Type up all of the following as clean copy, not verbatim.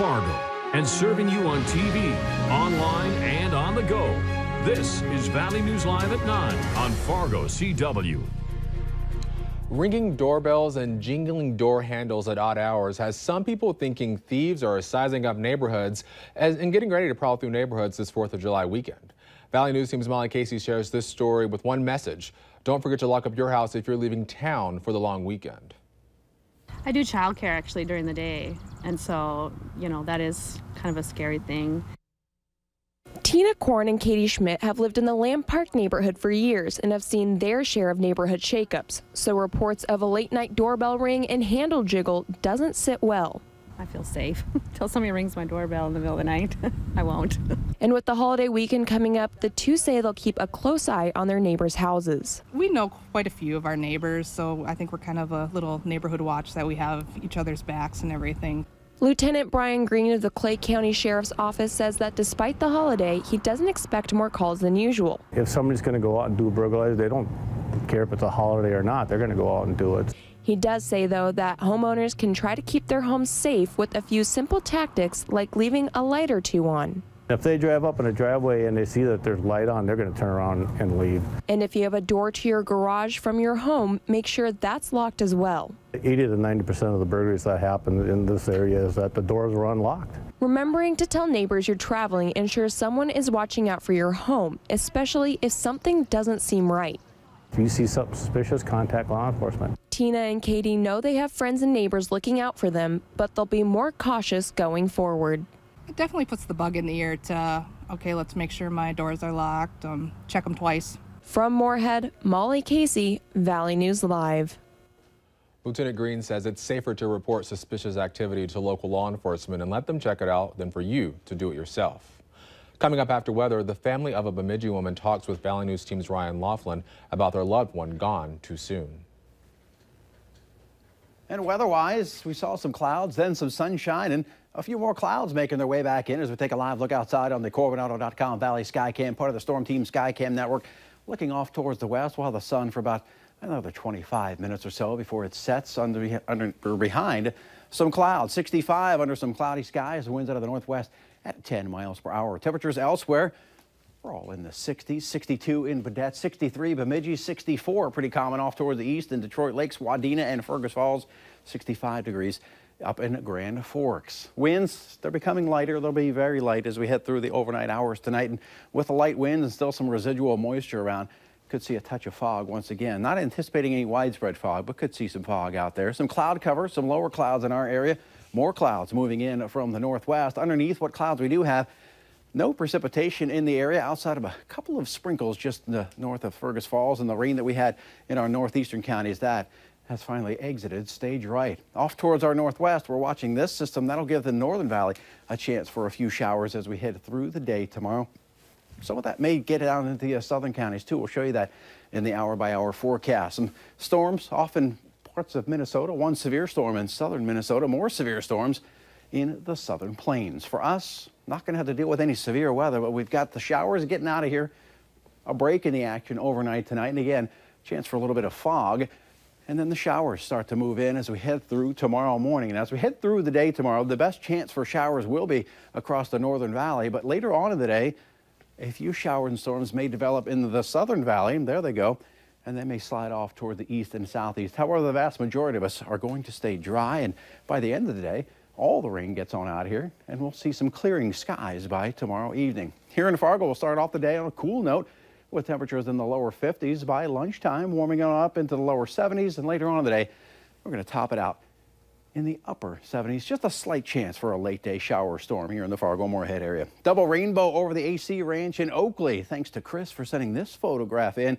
Fargo and serving you on TV, online, and on the go. This is Valley News Live at 9 on Fargo CW. Ringing doorbells and jingling door handles at odd hours has some people thinking thieves are sizing up neighborhoods and getting ready to prowl through neighborhoods this 4th of July weekend. Valley News Team's Molly Casey shares this story with one message. Don't forget to lock up your house if you're leaving town for the long weekend. I do childcare actually during the day, and so, that is kind of a scary thing. Tina Korn and Katie Schmidt have lived in the Lamb Park neighborhood for years and have seen their share of neighborhood shakeups. So reports of a late-night doorbell ring and handle jiggle doesn't sit well. I feel safe until somebody rings my doorbell in the middle of the night. I won't. And with the holiday weekend coming up, the two say they'll keep a close eye on their neighbors' houses. We know quite a few of our neighbors, so I think we're kind of a little neighborhood watch that we have each other's backs and everything. Lieutenant Brian Green of the Clay County Sheriff's Office says that despite the holiday, he doesn't expect more calls than usual. If somebody's going to go out and do a burglary, they don't care if it's a holiday or not. They're going to go out and do it. He does say, though, that homeowners can try to keep their homes safe with a few simple tactics like leaving a light or two on. If they drive up in a driveway and they see that there's light on, they're going to turn around and leave. And if you have a door to your garage from your home, make sure that's locked as well. 80 to 90% of the burglaries that happen in this area is that the doors were unlocked. Remembering to tell neighbors you're traveling ensures someone is watching out for your home, especially if something doesn't seem right. If you see something suspicious, contact law enforcement. Tina and Katie know they have friends and neighbors looking out for them, but they'll be more cautious going forward. It definitely puts the bug in the ear to, okay, let's make sure my doors are locked, check them twice. From Moorhead, Molly Casey, Valley News Live. Lieutenant Green says it's safer to report suspicious activity to local law enforcement and let them check it out than for you to do it yourself. Coming up after weather, the family of a Bemidji woman talks with Valley News Team's Ryan Laughlin about their loved one gone too soon. And weather-wise, we saw some clouds, then some sunshine, and a few more clouds making their way back in as we take a live look outside on the CorbinAuto.com Valley Skycam, part of the Storm Team Skycam network, looking off towards the west. We'll have the sun for about another 25 minutes or so before it sets behind some clouds. 65 under some cloudy skies, winds out of the northwest at 10 miles per hour. Temperatures elsewhere, we're all in the 60s, 62 in Baudette, 63 Bemidji, 64 pretty common off towards the east in Detroit Lakes, Wadena, and Fergus Falls, 65 degrees up in Grand Forks. Winds, they're becoming lighter. They'll be very light as we head through the overnight hours tonight. And with the light winds and still some residual moisture around, could see a touch of fog once again. Not anticipating any widespread fog, but could see some fog out there. Some cloud cover, some lower clouds in our area. More clouds moving in from the northwest. Underneath what clouds we do have, no precipitation in the area outside of a couple of sprinkles just in the north of Fergus Falls, and the rain that we had in our northeastern counties, that has finally exited stage right. Off towards our northwest, we're watching this system. That'll give the Northern Valley a chance for a few showers as we head through the day tomorrow. Some of that may get down into the southern counties too. We'll show you that in the hour-by-hour forecast. Some storms off in parts of Minnesota. One severe storm in southern Minnesota. More severe storms in the southern plains. For us, not going to have to deal with any severe weather, but we've got the showers getting out of here. A break in the action overnight tonight. And again, chance for a little bit of fog. And then the showers start to move in as we head through tomorrow morning. And as we head through the day tomorrow, the best chance for showers will be across the Northern Valley. But later on in the day, a few showers and storms may develop in the Southern Valley. There they go. And they may slide off toward the east and southeast. However, the vast majority of us are going to stay dry. And by the end of the day, all the rain gets on out here, and we'll see some clearing skies by tomorrow evening. Here in Fargo, we'll start off the day on a cool note with temperatures in the lower 50s. By lunchtime, warming on up into the lower 70s, and later on in the day, we're going to top it out in the upper 70s. Just a slight chance for a late day shower or storm here in the Fargo-Moorhead area. Double rainbow over the AC Ranch in Oakley. Thanks to Chris for sending this photograph in.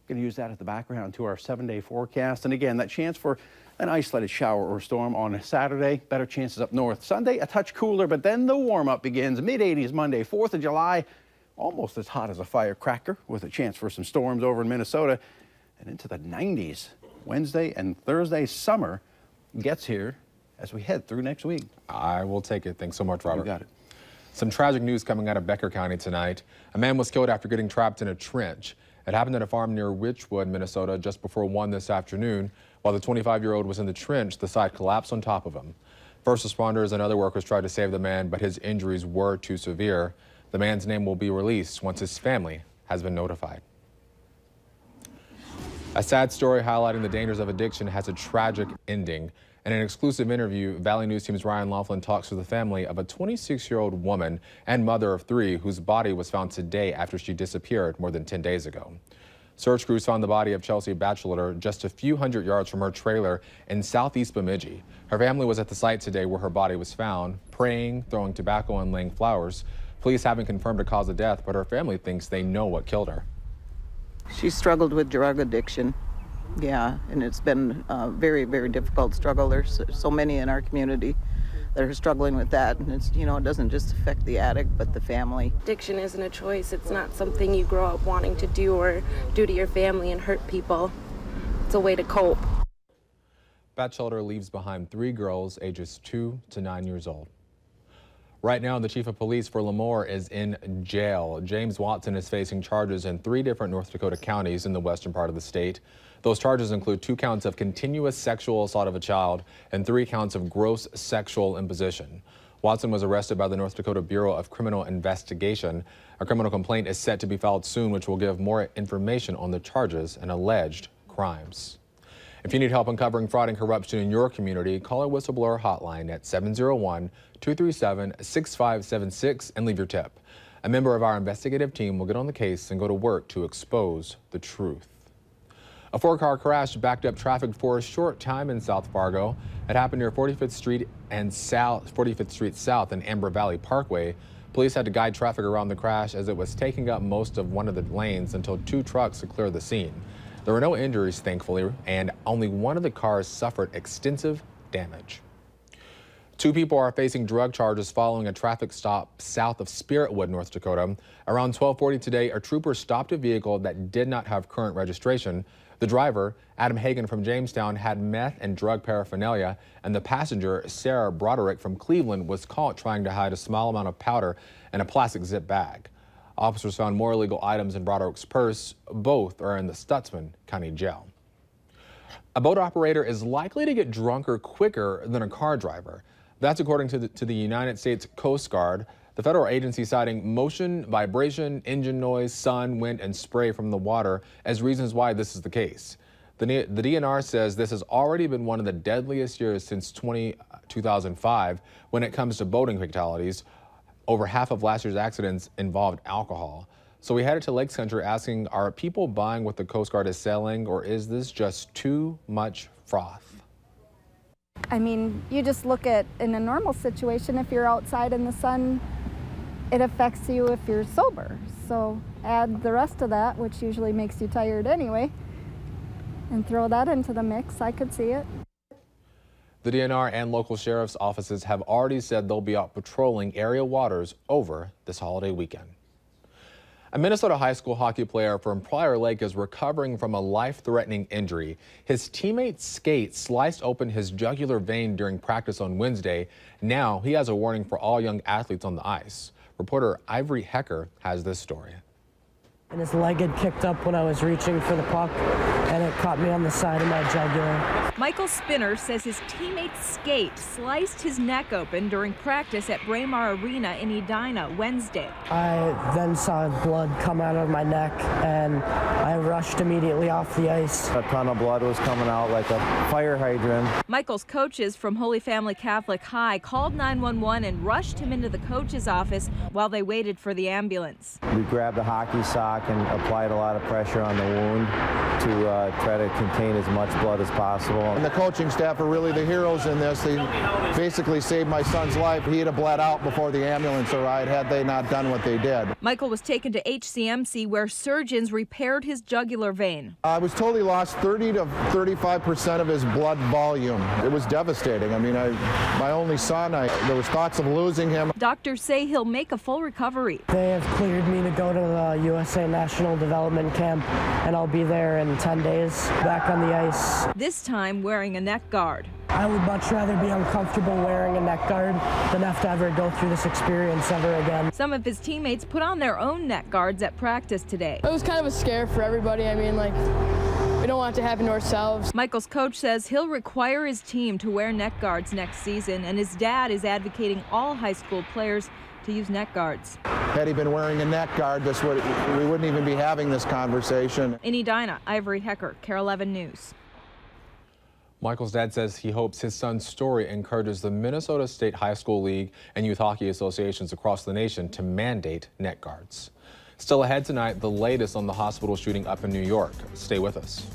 Going to use that as the background to our 7-day forecast. And again, that chance for an isolated shower or storm on Saturday. Better chances up north. Sunday, a touch cooler, but then the warm-up begins. Mid-80s Monday, 4th of July. Almost as hot as a firecracker with a chance for some storms over in Minnesota. And into the 90s Wednesday and Thursday. Summer gets here as we head through next week. I will take it. Thanks so much, Robert. You got it. Some tragic news coming out of Becker County tonight. A man was killed after getting trapped in a trench. It happened at a farm near Richwood, Minnesota, just before 1 this afternoon. While the 25-year-old was in the trench, the side collapsed on top of him. First responders and other workers tried to save the man, but his injuries were too severe. The man's name will be released once his family has been notified. A sad story highlighting the dangers of addiction has a tragic ending. In an exclusive interview, Valley News Team's Ryan Laughlin talks to the family of a 26-year-old woman and mother of 3 whose body was found today after she disappeared more than 10 days ago. Search crews found the body of Chelsea Batchelor just a few hundred yards from her trailer in southeast Bemidji. Her family was at the site today where her body was found, praying, throwing tobacco, and laying flowers. Police haven't confirmed the cause of death, but her family thinks they know what killed her. She struggled with drug addiction. Yeah, and it's been a very, very difficult struggle. There's so many in our community that are struggling with that, and it's, you know, it doesn't just affect the addict, but the family. Addiction isn't a choice. It's not something you grow up wanting to do or do to your family and hurt people. It's a way to cope. Batchelor leaves behind 3 girls ages 2 to 9 years old. Right now, the chief of police for Lemoore is in jail. James Watson is facing charges in 3 different North Dakota counties in the western part of the state. Those charges include 2 counts of continuous sexual assault of a child and 3 counts of gross sexual imposition. Watson was arrested by the North Dakota Bureau of Criminal Investigation. A criminal complaint is set to be filed soon, which will give more information on the charges and alleged crimes. If you need help uncovering fraud and corruption in your community, call our whistleblower hotline at 701-237-6576 and leave your tip. A member of our investigative team will get on the case and go to work to expose the truth. A 4-car crash backed up traffic for a short time in South Fargo. It happened near 45th Street South and Amber Valley Parkway. Police had to guide traffic around the crash as it was taking up most of one of the lanes until 2 trucks could clear the scene. There were no injuries, thankfully, and only one of the cars suffered extensive damage. 2 people are facing drug charges following a traffic stop south of Spiritwood, North Dakota. Around 12:40 today, a trooper stopped a vehicle that did not have current registration. The driver, Adam Hagan from Jamestown, had meth and drug paraphernalia, and the passenger, Sarah Broderick from Cleveland, was caught trying to hide a small amount of powder in a plastic zip bag. Officers found more illegal items in Broderick's purse. Both are in the Stutsman County Jail. A boat operator is likely to get drunker quicker than a car driver. That's according to the United States Coast Guard. The federal agency citing motion, vibration, engine noise, sun, wind, and spray from the water as reasons why this is the case. The DNR says this has already been one of the deadliest years since 2005 when it comes to boating fatalities. Over half of last year's accidents involved alcohol. So we headed to Lakes Country asking, are people buying what the Coast Guard is selling, or is this just too much froth? I mean, you just look at, in a normal situation, if you're outside in the sun, it affects you if you're sober. So add the rest of that, which usually makes you tired anyway, and throw that into the mix. I could see it. The DNR and local sheriff's offices have already said they'll be out patrolling area waters over this holiday weekend. A Minnesota high school hockey player from Prior Lake is recovering from a life-threatening injury. His teammate's skate sliced open his jugular vein during practice on Wednesday. Now he has a warning for all young athletes on the ice. Reporter Ivory Hecker has this story. And his leg had kicked up when I was reaching for the puck, and it caught me on the side of my jugular. Michael Spinner says his teammate's skate sliced his neck open during practice at Braemar Arena in Edina Wednesday. I then saw blood come out of my neck, and I rushed immediately off the ice. A ton of blood was coming out like a fire hydrant. Michael's coaches from Holy Family Catholic High called 911 and rushed him into the coach's office while they waited for the ambulance. We grabbed a hockey sock and applied a lot of pressure on the wound to try to contain as much blood as possible. And the coaching staff are really the heroes in this. They basically saved my son's life. He'd have bled out before the ambulance arrived had they not done what they did. Michael was taken to HCMC where surgeons repaired his jugular vein. I was told he lost 30 to 35% of his blood volume. It was devastating. I mean, my only son, there was thoughts of losing him. Doctors say he'll make a full recovery. They have cleared me to go to the USA National Development Camp, and I'll be there in 10 days, back on the ice. This time wearing a neck guard. I would much rather be uncomfortable wearing a neck guard than have to ever go through this experience ever again. Some of his teammates put on their own neck guards at practice today. It was kind of a scare for everybody. I mean, like, We don't want it to happen to ourselves. Michael's coach says he'll require his team to wear neck guards next season, and his dad is advocating all high school players to use neck guards. Had he been wearing a neck guard, we wouldn't even be having this conversation. In Edina, Ivory Hecker, KARE 11 News. Michael's dad says he hopes his son's story encourages the Minnesota State High School League and youth hockey associations across the nation to mandate neck guards. Still ahead tonight, the latest on the hospital shooting up in New York. Stay with us.